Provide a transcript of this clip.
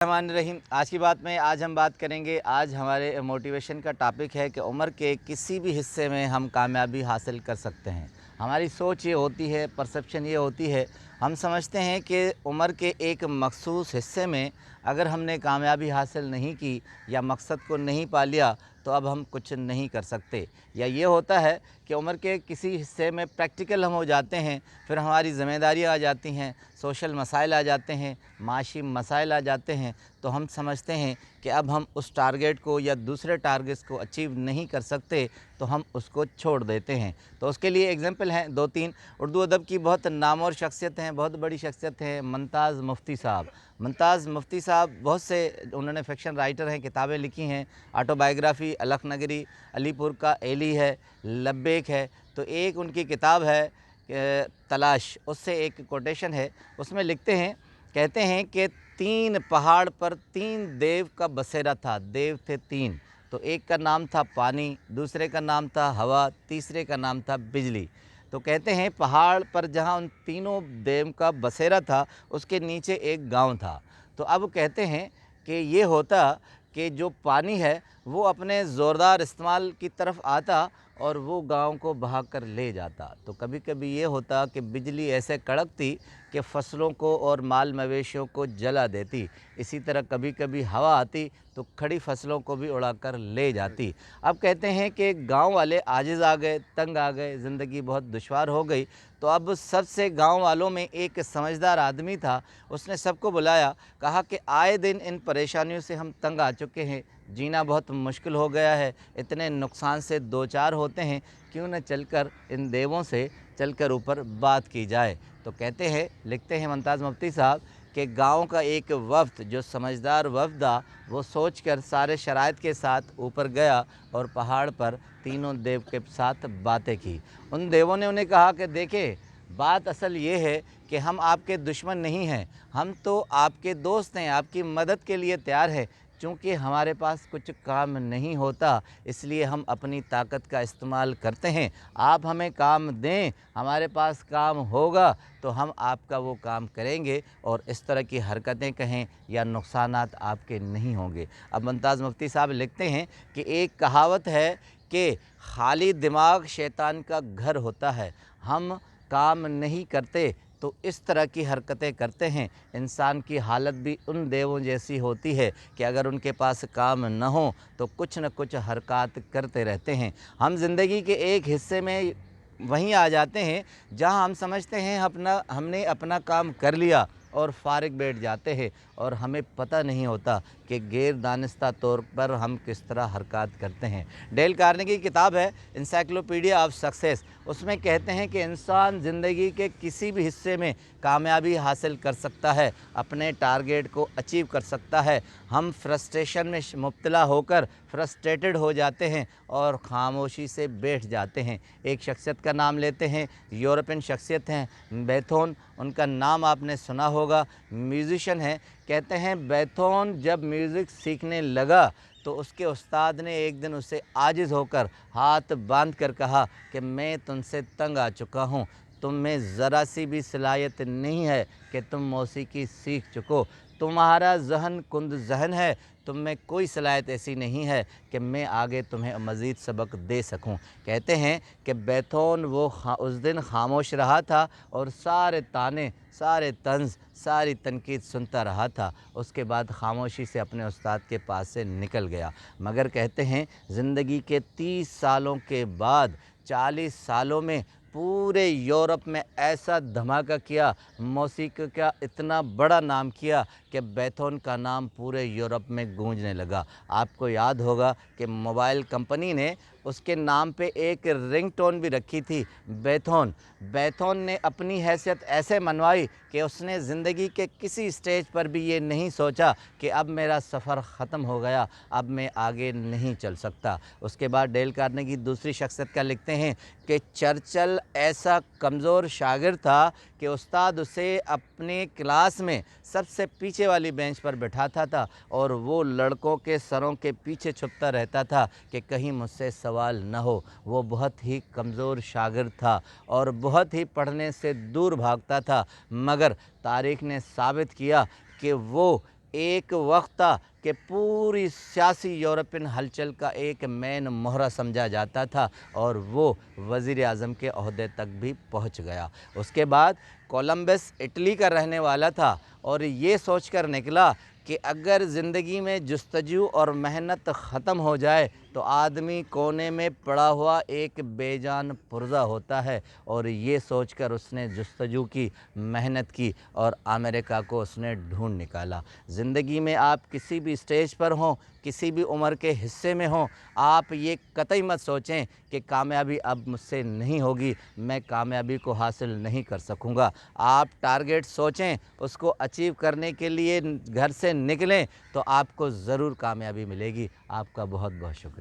रहमान रहीम। आज की बात में आज हम बात करेंगे। आज हमारे मोटिवेशन का टॉपिक है कि उम्र के किसी भी हिस्से में हम कामयाबी हासिल कर सकते हैं। हमारी सोच ये होती है, परसेप्शन ये होती है, हम समझते हैं कि उम्र के एक मखसूस हिस्से में अगर हमने कामयाबी हासिल नहीं की या मकसद को नहीं पा लिया तो अब हम कुछ नहीं कर सकते। या ये होता है कि उम्र के किसी हिस्से में प्रैक्टिकल हम हो जाते हैं, फिर हमारी ज़िम्मेदारियाँ आ जाती हैं, सोशल मसाइल आ जाते हैं, माशी मसाइल आ जाते हैं, तो हम समझते हैं कि अब हम उस टारगेट को या दूसरे टारगेट्स को अचीव नहीं कर सकते, तो हम उसको छोड़ देते हैं। तो उसके लिए एग्जांपल हैं 2-3। उर्दू अदब की बहुत नामवर शख्सियत हैं, बहुत बड़ी शख्सियत हैं, मुमताज़ मुफ्ती साहब। मुमताज़ मुफ्ती साहब बहुत से उन्होंने फ़िक्शन राइटर हैं, किताबें लिखी हैं, ऑटोबायोग्राफ़ी अलख-नगरी, अलीपुर का एली है, लब्बैक है। तो एक उनकी किताब है तलाश, उससे एक कोटेशन है, उसमें लिखते हैं, कहते हैं कि 3 पहाड़ पर 3 देव का बसेरा था। देव थे 3, तो एक का नाम था पानी, दूसरे का नाम था हवा, तीसरे का नाम था बिजली। तो कहते हैं पहाड़ पर जहाँ उन तीनों देव का बसेरा था उसके नीचे एक गांव था। तो अब कहते हैं कि ये होता कि जो पानी है वो अपने ज़ोरदार इस्तेमाल की तरफ आता और वो गांव को बहा कर ले जाता। तो कभी कभी ये होता कि बिजली ऐसे कड़कती कि फसलों को और माल मवेशियों को जला देती। इसी तरह कभी कभी हवा आती तो खड़ी फसलों को भी उड़ाकर ले जाती। अब कहते हैं कि गांव वाले आजिज़ आ गए, तंग आ गए, ज़िंदगी बहुत दुश्वार हो गई। तो अब सबसे गांव वालों में एक समझदार आदमी था, उसने सबको बुलाया, कहा कि आए दिन इन परेशानियों से हम तंग आ चुके हैं, जीना बहुत मुश्किल हो गया है, इतने नुकसान से दो चार होते हैं, क्यों न चलकर इन देवों से चलकर ऊपर बात की जाए। तो कहते हैं, लिखते हैं मुमताज़ मुफ्ती साहब कि गांव का एक वफ्द, जो समझदार वफ्द था, वो सोचकर सारे शराइत के साथ ऊपर गया और पहाड़ पर तीनों देव के साथ बातें की। उन देवों ने उन्हें कहा कि देखें, बात असल ये है कि हम आपके दुश्मन नहीं हैं, हम तो आपके दोस्त हैं, आपकी मदद के लिए तैयार हैं। चूँकि हमारे पास कुछ काम नहीं होता, इसलिए हम अपनी ताकत का इस्तेमाल करते हैं। आप हमें काम दें, हमारे पास काम होगा तो हम आपका वो काम करेंगे और इस तरह की हरकतें कहें या नुकसानात आपके नहीं होंगे। अब मुमताज़ मुफ्ती साहब लिखते हैं कि एक कहावत है कि खाली दिमाग शैतान का घर होता है। हम काम नहीं करते तो इस तरह की हरकतें करते हैं। इंसान की हालत भी उन देवों जैसी होती है कि अगर उनके पास काम न हो तो कुछ न कुछ हरकत करते रहते हैं। हम ज़िंदगी के एक हिस्से में वहीं आ जाते हैं जहां हम समझते हैं हमने अपना काम कर लिया और फारिग बैठ जाते हैं और हमें पता नहीं होता कि गैर दानिस्ता तौर पर हम किस तरह हरकत करते हैं। डेल कार्नेगी की किताब है इंसाइक्लोपीडिया ऑफ सक्सेस, उसमें कहते हैं कि इंसान ज़िंदगी के किसी भी हिस्से में कामयाबी हासिल कर सकता है, अपने टारगेट को अचीव कर सकता है। हम फ्रस्ट्रेशन में मुब्तला होकर फ्रस्ट्रेटेड हो जाते हैं और ख़ामोशी से बैठ जाते हैं। एक शख्सियत का नाम लेते हैं, यूरोपियन शख्सियत हैं, बेथोन, उनका नाम आपने सुना होगा, म्यूज़िशन हैं। कहते हैं बेथोन जब म्यूज़िक सीखने लगा तो उसके उस्ताद ने एक दिन उसे आजिज़ होकर हाथ बांध कर कहा कि मैं तुमसे तंग आ चुका हूँ, तुम में ज़रा सी भी सलाहियत नहीं है कि तुम मौसीकी सीख चुको, तुम्हारा जहन कुंद जहन है, तुम में कोई सलाहियत ऐसी नहीं है कि मैं आगे तुम्हें मज़ीद सबक दे सकूं। कहते हैं कि बेथोन उस दिन खामोश रहा था और सारे ताने, सारे तंज़, सारी तनकीद सुनता रहा था। उसके बाद खामोशी से अपने उस्ताद के पास से निकल गया। मगर कहते हैं ज़िंदगी के 30 सालों के बाद 40 सालों में पूरे यूरोप में ऐसा धमाका किया, मौसीकी का इतना बड़ा नाम किया कि बेथोन का नाम पूरे यूरोप में गूंजने लगा। आपको याद होगा कि मोबाइल कंपनी ने उसके नाम पे एक रिंगटोन भी रखी थी, बेथोन। बेथोन ने अपनी हैसियत ऐसे मनवाई कि उसने ज़िंदगी के किसी स्टेज पर भी ये नहीं सोचा कि अब मेरा सफ़र ख़त्म हो गया, अब मैं आगे नहीं चल सकता। उसके बाद डेल कार्नेगी दूसरी शख्सियत का लिखते हैं कि चर्चिल ऐसा कमज़ोर शागिर्द था कि उस्ताद उसे अपने क्लास में सबसे पीछे वाली बेंच पर बैठाता था और वो लड़कों के सरों के पीछे छुपता रहता था कि कहीं मुझसे सवाल न हो। वो बहुत ही कमज़ोर शागिर्द था और बहुत ही पढ़ने से दूर भागता था, मगर तारीख़ ने साबित किया कि वो ایک وقت تھا کہ پوری سیاسی یورپین ہلچل کا ایک مین مہرہ سمجھا جاتا تھا اور وہ وزیر اعظم کے عہدے تک بھی پہنچ گیا۔ اس کے بعد کولمبس اٹلی کا رہنے والا تھا اور یہ سوچ کر نکلا کہ اگر زندگی میں جستجو اور محنت ختم ہو جائے تو آدمی کونے میں پڑا ہوا ایک بے جان پرزہ ہوتا ہے، اور یہ سوچ کر اس نے جستجو کی، محنت کی اور امریکہ کو اس نے ڈھونڈ نکالا۔ زندگی میں آپ کسی بھی سٹیج پر ہوں، کسی بھی عمر کے حصے میں ہوں، آپ یہ قطعی مت سوچیں کہ کامیابی اب مجھ سے نہیں ہوگی، میں کامیابی کو حاصل نہیں کر سکوں گا۔ آپ ٹارگیٹ سوچیں، اس کو اچیو کرنے کے لیے گھر سے نکلیں تو آپ کو ضرور کامیابی ملے گی۔ آپ کا بہت بہت شکریہ۔